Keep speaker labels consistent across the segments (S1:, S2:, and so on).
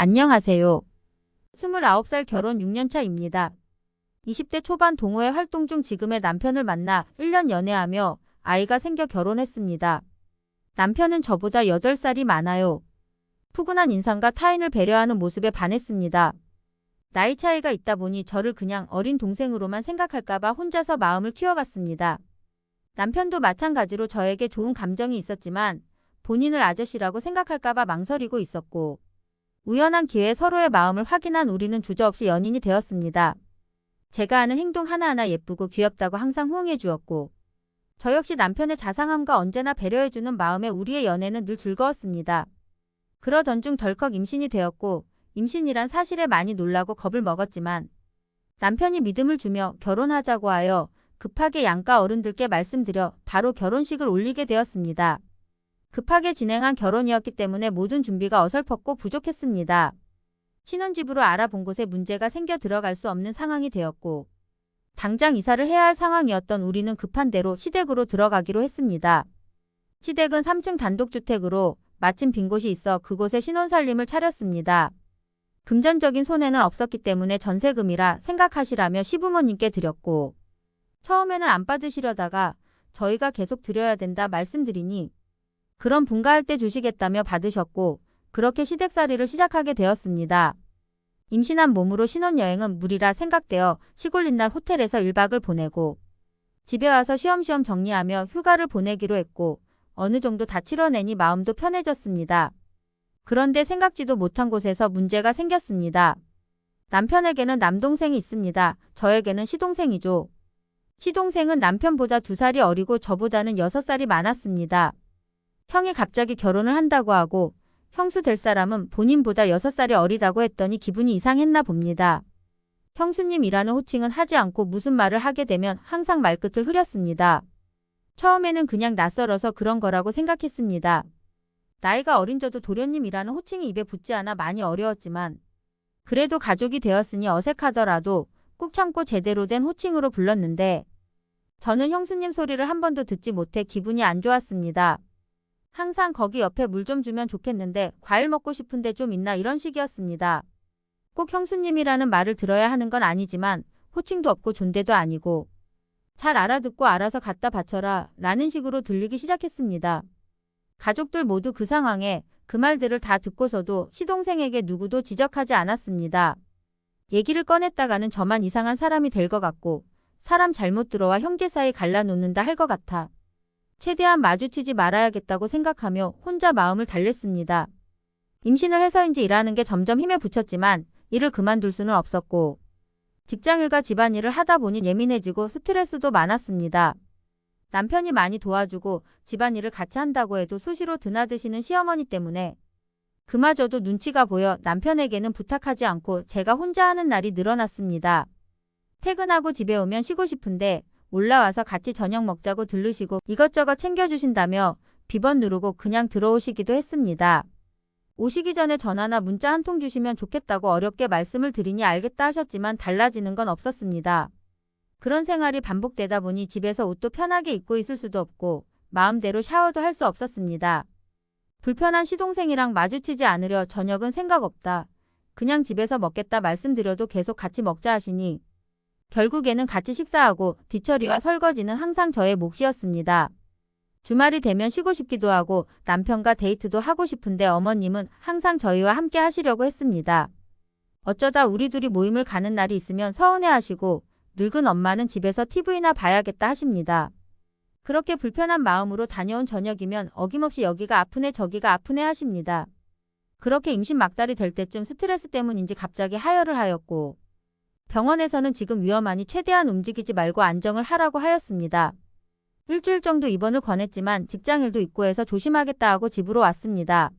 S1: 안녕하세요. 29살 결혼 6년차입니다. 20대 초반 동호회 활동 중 지금의 남편을 만나 1년 연애하며 아이가 생겨 결혼했습니다. 남편은 저보다 8살이 많아요. 푸근한 인상과 타인을 배려하는 모습에 반했습니다. 나이 차이가 있다 보니 저를 그냥 어린 동생으로만 생각할까봐 혼자서 마음을 키워갔습니다. 남편도 마찬가지로 저에게 좋은 감정이 있었지만 본인을 아저씨라고 생각할까봐 망설이고 있었고, 우연한 기회에 서로의 마음을 확인한 우리는 주저없이 연인이 되었습니다. 제가 하는 행동 하나하나 예쁘고 귀엽다고 항상 호응해 주었고, 저 역시 남편의 자상함과 언제나 배려해주는 마음에 우리의 연애는 늘 즐거웠습니다. 그러던 중 덜컥 임신이 되었고, 임신이란 사실에 많이 놀라고 겁을 먹었지만 남편이 믿음을 주며 결혼하자고 하여 급하게 양가 어른들께 말씀드려 바로 결혼식을 올리게 되었습니다. 급하게 진행한 결혼이었기 때문에 모든 준비가 어설펐고 부족했습니다. 신혼집으로 알아본 곳에 문제가 생겨 들어갈 수 없는 상황이 되었고, 당장 이사를 해야 할 상황이었던 우리는 급한 대로 시댁으로 들어가기로 했습니다. 시댁은 3층 단독주택으로 마침 빈 곳이 있어 그곳에 신혼살림을 차렸습니다. 금전적인 손해는 없었기 때문에 전세금이라 생각하시라며 시부모님께 드렸고, 처음에는 안 받으시려다가 저희가 계속 드려야 된다 말씀드리니 그럼 분가할 때 주시겠다며 받으셨고, 그렇게 시댁살이를 시작하게 되었습니다. 임신한 몸으로 신혼여행은 무리라 생각되어 시골 옛날 호텔에서 1박을 보내고, 집에 와서 쉬엄쉬엄 정리하며 휴가를 보내기로 했고, 어느 정도 다 치러내니 마음도 편해졌습니다. 그런데 생각지도 못한 곳에서 문제가 생겼습니다. 남편에게는 남동생이 있습니다. 저에게는 시동생이죠. 시동생은 남편보다 2살이 어리고 저보다는 6살이 많았습니다. 형이 갑자기 결혼을 한다고 하고 형수 될 사람은 본인보다 6살이 어리다고 했더니 기분이 이상했나 봅니다. 형수님이라는 호칭은 하지 않고 무슨 말을 하게 되면 항상 말끝을 흐렸습니다. 처음에는 그냥 낯설어서 그런 거라고 생각했습니다. 나이가 어린 저도 도련님이라는 호칭이 입에 붙지 않아 많이 어려웠지만 그래도 가족이 되었으니 어색하더라도 꾹 참고 제대로 된 호칭으로 불렀는데 저는 형수님 소리를 한 번도 듣지 못해 기분이 안 좋았습니다. 항상 거기 옆에 물 좀 주면 좋겠는데 과일 먹고 싶은데 좀 있나 이런 식이었습니다. 꼭 형수님이라는 말을 들어야 하는 건 아니지만 호칭도 없고 존대도 아니고 잘 알아듣고 알아서 갖다 바쳐라 라는 식으로 들리기 시작했습니다. 가족들 모두 그 상황에 그 말들을 다 듣고서도 시동생에게 누구도 지적하지 않았습니다. 얘기를 꺼냈다가는 저만 이상한 사람이 될 것 같고 사람 잘못 들어와 형제 사이 갈라놓는다 할 것 같아 최대한 마주치지 말아야겠다고 생각하며 혼자 마음을 달랬습니다. 임신을 해서인지 일하는 게 점점 힘에 부쳤지만 일을 그만둘 수는 없었고 직장일과 집안일을 하다 보니 예민해지고 스트레스도 많았습니다. 남편이 많이 도와주고 집안일을 같이 한다고 해도 수시로 드나드시는 시어머니 때문에 그마저도 눈치가 보여 남편에게는 부탁하지 않고 제가 혼자 하는 날이 늘어났습니다. 퇴근하고 집에 오면 쉬고 싶은데 올라와서 같이 저녁 먹자고 들르시고 이것저것 챙겨주신다며 비번 누르고 그냥 들어오시기도 했습니다. 오시기 전에 전화나 문자 한 통 주시면 좋겠다고 어렵게 말씀을 드리니 알겠다 하셨지만 달라지는 건 없었습니다. 그런 생활이 반복되다 보니 집에서 옷도 편하게 입고 있을 수도 없고 마음대로 샤워도 할 수 없었습니다. 불편한 시동생이랑 마주치지 않으려 저녁은 생각 없다. 그냥 집에서 먹겠다 말씀드려도 계속 같이 먹자 하시니 결국에는 같이 식사하고 뒤처리와 설거지는 항상 저의 몫이었습니다. 주말이 되면 쉬고 싶기도 하고 남편과 데이트도 하고 싶은데 어머님은 항상 저희와 함께 하시려고 했습니다. 어쩌다 우리 둘이 모임을 가는 날이 있으면 서운해하시고 늙은 엄마는 집에서 TV나 봐야겠다 하십니다. 그렇게 불편한 마음으로 다녀온 저녁이면 어김없이 여기가 아프네 저기가 아프네 하십니다. 그렇게 임신 막달이 될 때쯤 스트레스 때문인지 갑자기 하혈을 하였고 병원에서는 지금 위험하니 최대한 움직이지 말고 안정을 하라고 하였습니다. 일주일 정도 입원을 권했지만 직장일도 있고 해서 조심하겠다 하고 집으로 왔습니다.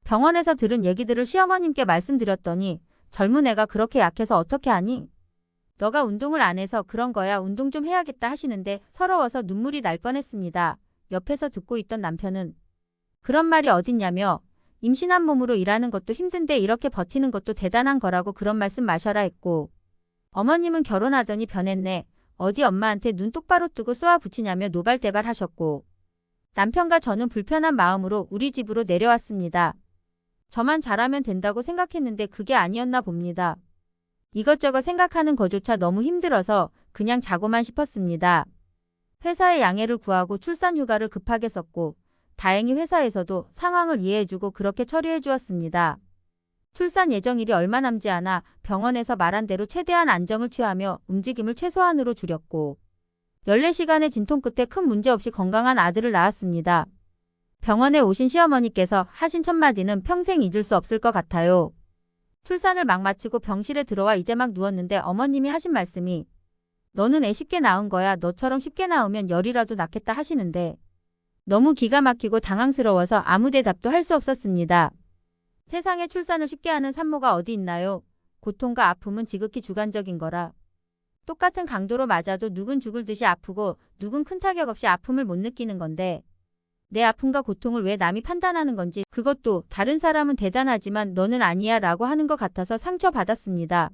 S1: 병원에서 들은 얘기들을 시어머님께 말씀드렸더니 젊은 애가 그렇게 약해서 어떻게 하니? 너가 운동을 안 해서 그런 거야 운동 좀 해야겠다 하시는데 서러워서 눈물이 날 뻔했습니다. 옆에서 듣고 있던 남편은 그런 말이 어딨냐며 임신한 몸으로 일하는 것도 힘든데 이렇게 버티는 것도 대단한 거라고 그런 말씀 마셔라 했고 어머님은 결혼하더니 변했네. 어디 엄마한테 눈 똑바로 뜨고 쏘아붙이냐며 노발대발 하셨고 남편과 저는 불편한 마음으로 우리 집으로 내려왔습니다. 저만 잘하면 된다고 생각했는데 그게 아니었나 봅니다. 이것저것 생각하는 거조차 너무 힘들어서 그냥 자고만 싶었습니다. 회사에 양해를 구하고 출산 휴가를 급하게 썼고 다행히 회사에서도 상황을 이해해주고 그렇게 처리해 주었습니다. 출산 예정일이 얼마 남지 않아 병원에서 말한 대로 최대한 안정을 취하며 움직임을 최소한으로 줄였고 14시간의 진통 끝에 큰 문제 없이 건강한 아들을 낳았습니다. 병원에 오신 시어머니께서 하신 첫마디는 평생 잊을 수 없을 것 같아요. 출산을 막 마치고 병실에 들어와 이제 막 누웠는데 어머님이 하신 말씀이 너는 애 쉽게 낳은 거야. 너처럼 쉽게 낳으면 열이라도 낳겠다 하시는데 너무 기가 막히고 당황스러워서 아무 대답도 할 수 없었습니다. 세상에 출산을 쉽게 하는 산모가 어디 있나요? 고통과 아픔은 지극히 주관적인 거라. 똑같은 강도로 맞아도 누군 죽을 듯이 아프고 누군 큰 타격 없이 아픔을 못 느끼는 건데 내 아픔과 고통을 왜 남이 판단하는 건지 그것도 다른 사람은 대단하지만 너는 아니야 라고 하는 것 같아서 상처받았습니다.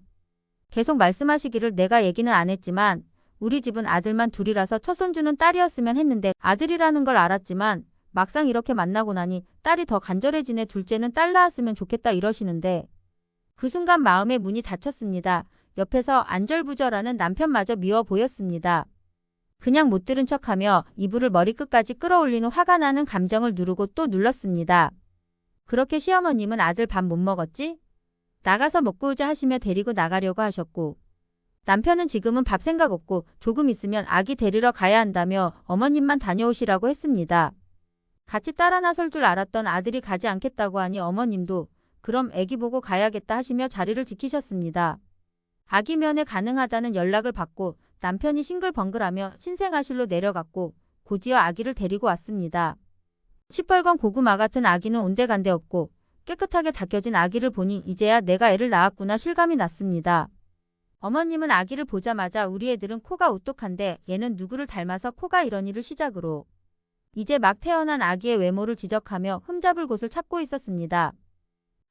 S1: 계속 말씀하시기를 내가 얘기는 안 했지만 우리 집은 아들만 둘이라서 첫 손주는 딸이었으면 했는데 아들이라는 걸 알았지만 막상 이렇게 만나고 나니 딸이 더 간절해지네. 둘째는 딸 낳았으면 좋겠다 이러시는데 그 순간 마음의 문이 닫혔습니다. 옆에서 안절부절하는 남편마저 미워 보였습니다. 그냥 못 들은 척하며 이불을 머리끝까지 끌어올리는 화가 나는 감정을 누르고 또 눌렀습니다. 그렇게 시어머님은 아들 밥 못 먹었지? 나가서 먹고 오자 하시며 데리고 나가려고 하셨고 남편은 지금은 밥 생각 없고 조금 있으면 아기 데리러 가야 한다며 어머님만 다녀오시라고 했습니다. 같이 따라 나설 줄 알았던 아들이 가지 않겠다고 하니 어머님도 그럼 애기 보고 가야겠다 하시며 자리를 지키셨습니다. 아기 면회 가능하다는 연락을 받고 남편이 싱글벙글하며 신생아실로 내려갔고 곧이어 아기를 데리고 왔습니다. 시뻘건 고구마 같은 아기는 온데간데 없고 깨끗하게 닦여진 아기를 보니 이제야 내가 애를 낳았구나 실감이 났습니다. 어머님은 아기를 보자마자 우리 애들은 코가 오똑한데 얘는 누구를 닮아서 코가 이러니를 시작으로 이제 막 태어난 아기의 외모를 지적하며 흠잡을 곳을 찾고 있었습니다.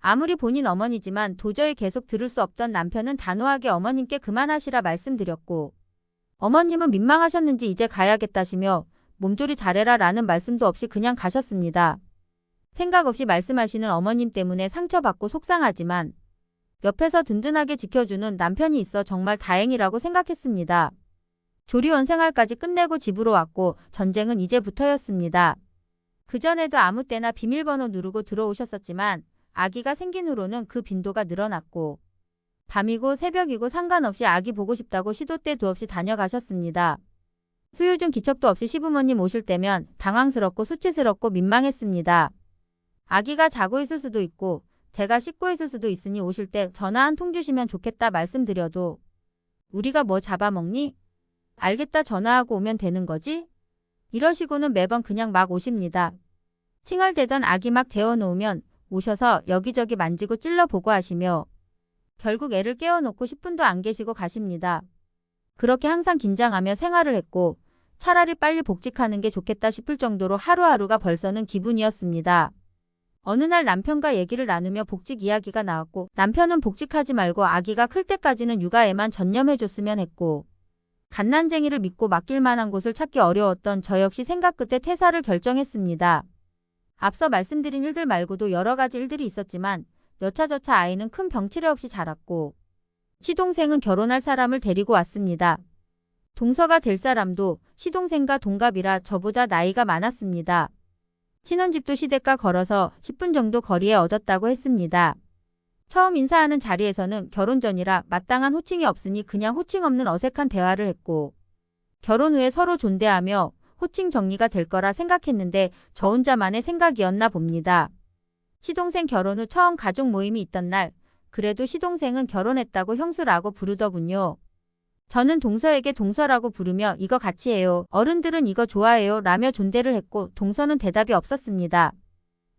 S1: 아무리 본인 어머니지만 도저히 계속 들을 수 없던 남편은 단호하게 어머님께 그만하시라 말씀드렸고 어머님은 민망하셨는지 이제 가야겠다시며 몸조리 잘해라 라는 말씀도 없이 그냥 가셨습니다. 생각 없이 말씀하시는 어머님 때문에 상처받고 속상하지만 옆에서 든든하게 지켜주는 남편이 있어 정말 다행이라고 생각했습니다. 조리원 생활까지 끝내고 집으로 왔고 전쟁은 이제부터였습니다. 그전에도 아무 때나 비밀번호 누르고 들어오셨었지만 아기가 생긴 후로는 그 빈도가 늘어났고 밤이고 새벽이고 상관없이 아기 보고 싶다고 시도 때도 없이 다녀가셨습니다. 수유 중 기척도 없이 시부모님 오실 때면 당황스럽고 수치스럽고 민망했습니다. 아기가 자고 있을 수도 있고 제가 씻고 있을 수도 있으니 오실 때 전화 한 통 주시면 좋겠다 말씀드려도 우리가 뭐 잡아먹니? 알겠다 전화하고 오면 되는 거지? 이러시고는 매번 그냥 막 오십니다. 칭얼대던 아기 막 재워놓으면 오셔서 여기저기 만지고 찔러보고 하시며 결국 애를 깨워놓고 10분도 안 계시고 가십니다. 그렇게 항상 긴장하며 생활을 했고 차라리 빨리 복직하는 게 좋겠다 싶을 정도로 하루하루가 벌써는 기분이었습니다. 어느 날 남편과 얘기를 나누며 복직 이야기가 나왔고 남편은 복직하지 말고 아기가 클 때까지는 육아에만 전념해줬으면 했고 갓난쟁이를 믿고 맡길 만한 곳을 찾기 어려웠던 저 역시 생각 끝에 퇴사를 결정했습니다. 앞서 말씀드린 일들 말고도 여러 가지 일들이 있었지만 여차저차 아이는 큰 병치레 없이 자랐고 시동생은 결혼할 사람을 데리고 왔습니다. 동서가 될 사람도 시동생과 동갑이라 저보다 나이가 많았습니다. 신혼집도 시댁과 걸어서 10분 정도 거리에 얻었다고 했습니다. 처음 인사하는 자리에서는 결혼 전이라 마땅한 호칭이 없으니 그냥 호칭 없는 어색한 대화를 했고 결혼 후에 서로 존대하며 호칭 정리가 될 거라 생각했는데 저 혼자만의 생각이었나 봅니다. 시동생 결혼 후 처음 가족 모임이 있던 날 그래도 시동생은 결혼했다고 형수라고 부르더군요. 저는 동서에게 동서라고 부르며 이거 같이 해요. 어른들은 이거 좋아해요. 라며 존대를 했고 동서는 대답이 없었습니다.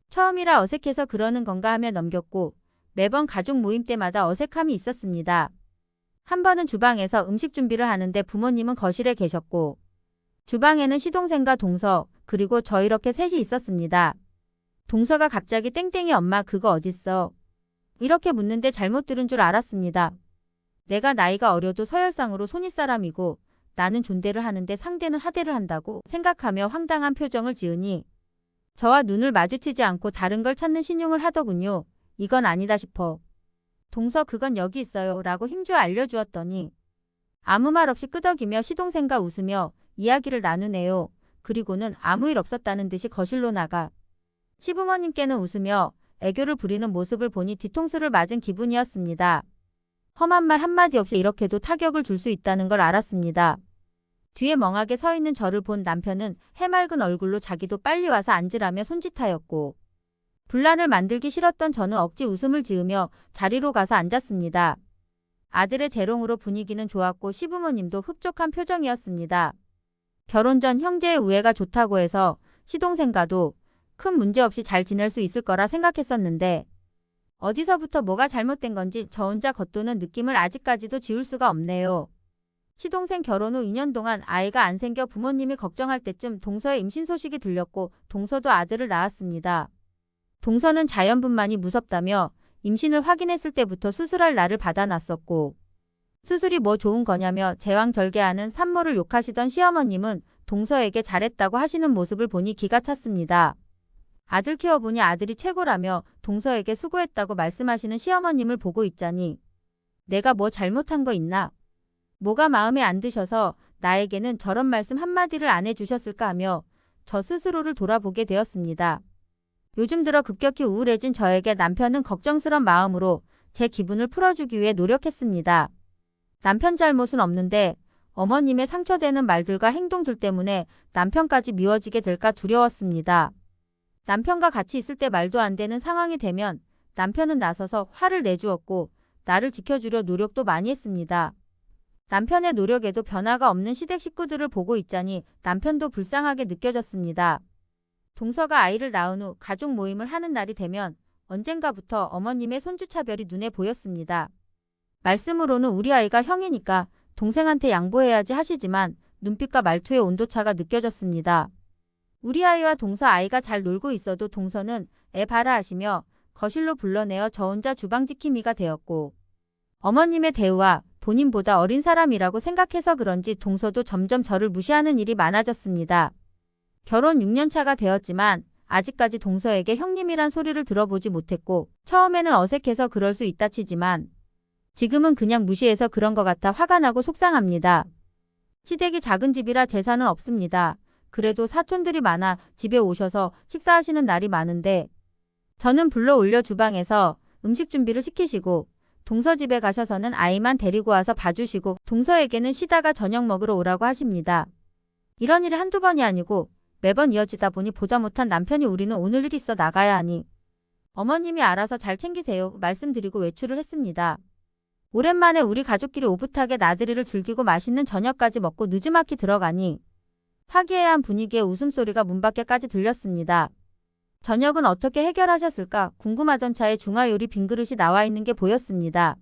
S1: 처음이라 어색해서 그러는 건가 하며 넘겼고 매번 가족 모임 때마다 어색함이 있었습니다. 한 번은 주방에서 음식 준비를 하는데 부모님은 거실에 계셨고 주방에는 시동생과 동서 그리고 저 이렇게 셋이 있었습니다. 동서가 갑자기 땡땡이 엄마 그거 어딨어? 이렇게 묻는데 잘못 들은 줄 알았습니다. 내가 나이가 어려도 서열상으로 손윗사람이고 나는 존대를 하는데 상대는 하대를 한다고 생각하며 황당한 표정을 지으니 저와 눈을 마주치지 않고 다른 걸 찾는 신용을 하더군요. 이건 아니다 싶어. 동서 그건 여기 있어요 라고 힘주어 알려주었더니 아무 말 없이 끄덕이며 시동생과 웃으며 이야기를 나누네요. 그리고는 아무 일 없었다는 듯이 거실로 나가 시부모님께는 웃으며 애교를 부리는 모습을 보니 뒤통수를 맞은 기분이었습니다. 험한 말 한마디 없이 이렇게도 타격을 줄 수 있다는 걸 알았습니다. 뒤에 멍하게 서 있는 저를 본 남편은 해맑은 얼굴로 자기도 빨리 와서 앉으라며 손짓하였고 분란을 만들기 싫었던 저는 억지 웃음을 지으며 자리로 가서 앉았습니다. 아들의 재롱으로 분위기는 좋았고 시부모님도 흡족한 표정이었습니다. 결혼 전 형제의 우애가 좋다고 해서 시동생과도 큰 문제 없이 잘 지낼 수 있을 거라 생각했었는데 어디서부터 뭐가 잘못된 건지 저 혼자 겉도는 느낌을 아직까지도 지울 수가 없네요. 시동생 결혼 후 2년 동안 아이가 안 생겨 부모님이 걱정할 때쯤 동서의 임신 소식이 들렸고 동서도 아들을 낳았습니다. 동서는 자연분만이 무섭다며 임신을 확인했을 때부터 수술할 날을 받아놨었고 수술이 뭐 좋은 거냐며 제왕절개하는 산모를 욕하시던 시어머님은 동서에게 잘했다고 하시는 모습을 보니 기가 찼습니다. 아들 키워보니 아들이 최고라며 동서에게 수고했다고 말씀하시는 시어머님을 보고 있자니 내가 뭐 잘못한 거 있나? 뭐가 마음에 안 드셔서 나에게는 저런 말씀 한마디를 안 해주셨을까 하며 저 스스로를 돌아보게 되었습니다. 요즘 들어 급격히 우울해진 저에게 남편은 걱정스런 마음으로 제 기분을 풀어주기 위해 노력했습니다. 남편 잘못은 없는데 어머님의 상처되는 말들과 행동들 때문에 남편까지 미워지게 될까 두려웠습니다. 남편과 같이 있을 때 말도 안 되는 상황이 되면 남편은 나서서 화를 내주었고 나를 지켜주려 노력도 많이 했습니다. 남편의 노력에도 변화가 없는 시댁 식구들을 보고 있자니 남편도 불쌍하게 느껴졌습니다. 동서가 아이를 낳은 후 가족 모임을 하는 날이 되면 언젠가부터 어머님의 손주차별이 눈에 보였습니다. 말씀으로는 우리 아이가 형이니까 동생한테 양보해야지 하시지만 눈빛과 말투의 온도차가 느껴졌습니다. 우리 아이와 동서 아이가 잘 놀고 있어도 동서는 애 봐라 하시며 거실로 불러내어 저 혼자 주방 지킴이가 되었고 어머님의 대우와 본인보다 어린 사람이라고 생각해서 그런지 동서도 점점 저를 무시하는 일이 많아졌습니다. 결혼 6년 차가 되었지만 아직까지 동서에게 형님이란 소리를 들어보지 못했고 처음에는 어색해서 그럴 수 있다 치지만 지금은 그냥 무시해서 그런 것 같아 화가 나고 속상합니다. 시댁이 작은 집이라 재산은 없습니다. 그래도 사촌들이 많아 집에 오셔서 식사하시는 날이 많은데 저는 불러 올려 주방에서 음식 준비를 시키시고 동서 집에 가셔서는 아이만 데리고 와서 봐주시고 동서에게는 쉬다가 저녁 먹으러 오라고 하십니다. 이런 일이 한두 번이 아니고 매번 이어지다 보니 보다 못한 남편이 우리는 오늘 일 있어 나가야 하니 어머님이 알아서 잘 챙기세요 말씀드리고 외출을 했습니다. 오랜만에 우리 가족끼리 오붓하게 나들이를 즐기고 맛있는 저녁까지 먹고 느지막이 들어가니 화기애애한 분위기에 웃음소리가 문 밖에까지 들렸습니다. 저녁은 어떻게 해결하셨을까 궁금하던 차에 중화요리 빈그릇이 나와 있는 게 보였습니다.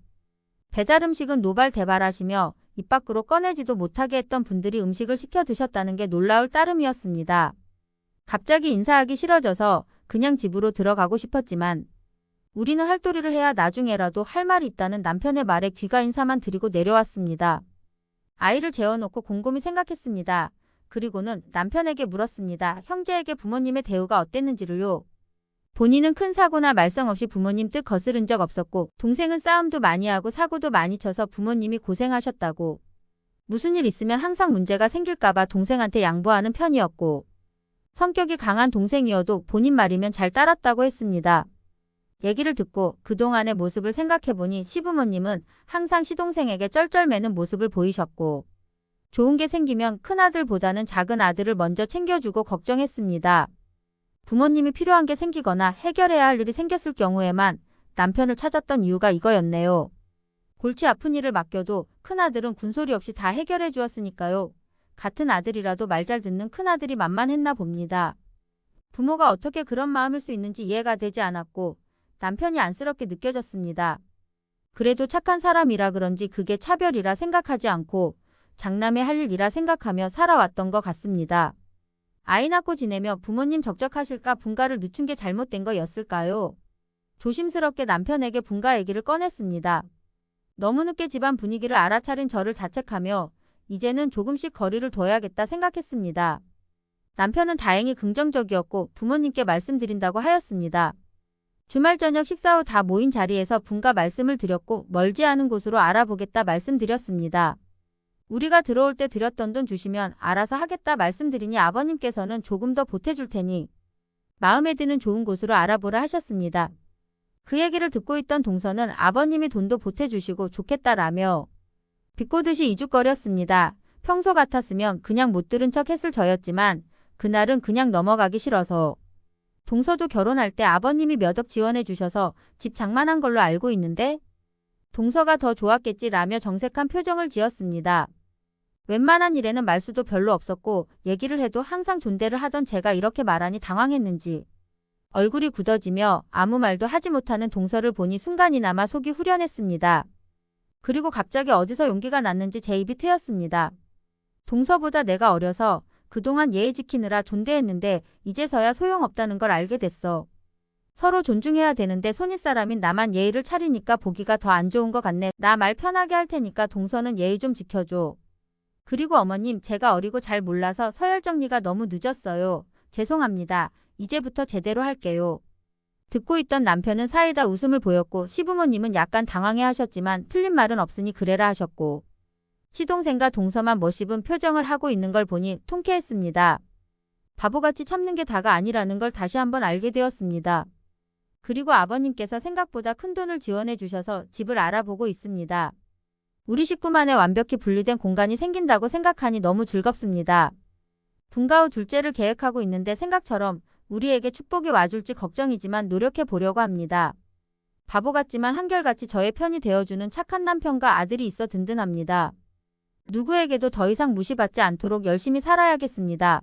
S1: 배달음식은 노발대발하시며 입 밖으로 꺼내지도 못하게 했던 분들이 음식을 시켜 드셨다는 게 놀라울 따름이었습니다. 갑자기 인사하기 싫어져서 그냥 집으로 들어가고 싶었지만 우리는 할도리를 해야 나중에라도 할 말이 있다는 남편의 말에 귀가 인사만 드리고 내려왔습니다. 아이를 재워놓고 곰곰이 생각했습니다. 그리고는 남편에게 물었습니다. 형제에게 부모님의 대우가 어땠는지를요. 본인은 큰 사고나 말썽 없이 부모님 뜻 거스른 적 없었고 동생은 싸움도 많이 하고 사고도 많이 쳐서 부모님이 고생하셨다고. 무슨 일 있으면 항상 문제가 생길까봐 동생한테 양보하는 편이었고 성격이 강한 동생이어도 본인 말이면 잘 따랐다고 했습니다. 얘기를 듣고 그동안의 모습을 생각해보니 시부모님은 항상 시동생에게 쩔쩔매는 모습을 보이셨고 좋은 게 생기면 큰아들보다는 작은 아들을 먼저 챙겨주고 걱정했습니다. 부모님이 필요한 게 생기거나 해결해야 할 일이 생겼을 경우에만 남편을 찾았던 이유가 이거였네요. 골치 아픈 일을 맡겨도 큰아들은 군소리 없이 다 해결해 주었으니까요. 같은 아들이라도 말 잘 듣는 큰아들이 만만했나 봅니다. 부모가 어떻게 그런 마음일 수 있는지 이해가 되지 않았고 남편이 안쓰럽게 느껴졌습니다. 그래도 착한 사람이라 그런지 그게 차별이라 생각하지 않고 장남의 할 일이라 생각하며 살아왔던 것 같습니다. 아이 낳고 지내며 부모님 적적하실까 분가를 늦춘 게 잘못된 거였을까요? 조심스럽게 남편에게 분가 얘기를 꺼냈습니다. 너무 늦게 집안 분위기를 알아차린 저를 자책하며 이제는 조금씩 거리를 둬야겠다 생각했습니다. 남편은 다행히 긍정적이었고 부모님께 말씀드린다고 하였습니다. 주말 저녁 식사 후 다 모인 자리에서 분가 말씀을 드렸고 멀지 않은 곳으로 알아보겠다 말씀드렸습니다. 우리가 들어올 때 드렸던 돈 주시면 알아서 하겠다 말씀드리니 아버님께서는 조금 더 보태줄 테니 마음에 드는 좋은 곳으로 알아보라 하셨습니다. 그 얘기를 듣고 있던 동서는 아버님이 돈도 보태주시고 좋겠다라며 비꼬듯이 이죽거렸습니다. 평소 같았으면 그냥 못 들은 척 했을 저였지만 그날은 그냥 넘어가기 싫어서. 동서도 결혼할 때 아버님이 몇 억 지원해 주셔서 집 장만한 걸로 알고 있는데 동서가 더 좋았겠지라며 정색한 표정을 지었습니다. 웬만한 일에는 말수도 별로 없었고 얘기를 해도 항상 존대를 하던 제가 이렇게 말하니 당황했는지 얼굴이 굳어지며 아무 말도 하지 못하는 동서를 보니 순간이나마 속이 후련했습니다. 그리고 갑자기 어디서 용기가 났는지 제 입이 트였습니다. 동서보다 내가 어려서 그동안 예의 지키느라 존대했는데 이제서야 소용없다는 걸 알게 됐어. 서로 존중해야 되는데 손윗사람인 나만 예의를 차리니까 보기가 더 안 좋은 것 같네. 나 말 편하게 할 테니까 동서는 예의 좀 지켜줘. 그리고 어머님, 제가 어리고 잘 몰라서 서열 정리가 너무 늦었어요. 죄송합니다. 이제부터 제대로 할게요. 듣고 있던 남편은 사이다 웃음을 보였고 시부모님은 약간 당황해 하셨지만 틀린 말은 없으니 그래라 하셨고 시동생과 동서만 멋입은 표정을 하고 있는 걸 보니 통쾌했습니다. 바보같이 참는 게 다가 아니라는 걸 다시 한번 알게 되었습니다. 그리고 아버님께서 생각보다 큰 돈을 지원해 주셔서 집을 알아보고 있습니다. 우리 식구만의 완벽히 분리된 공간이 생긴다고 생각하니 너무 즐겁습니다. 분가 후 둘째를 계획하고 있는데 생각처럼 우리에게 축복이 와줄지 걱정이지만 노력해 보려고 합니다. 바보 같지만 한결같이 저의 편이 되어주는 착한 남편과 아들이 있어 든든합니다. 누구에게도 더 이상 무시받지 않도록 열심히 살아야겠습니다.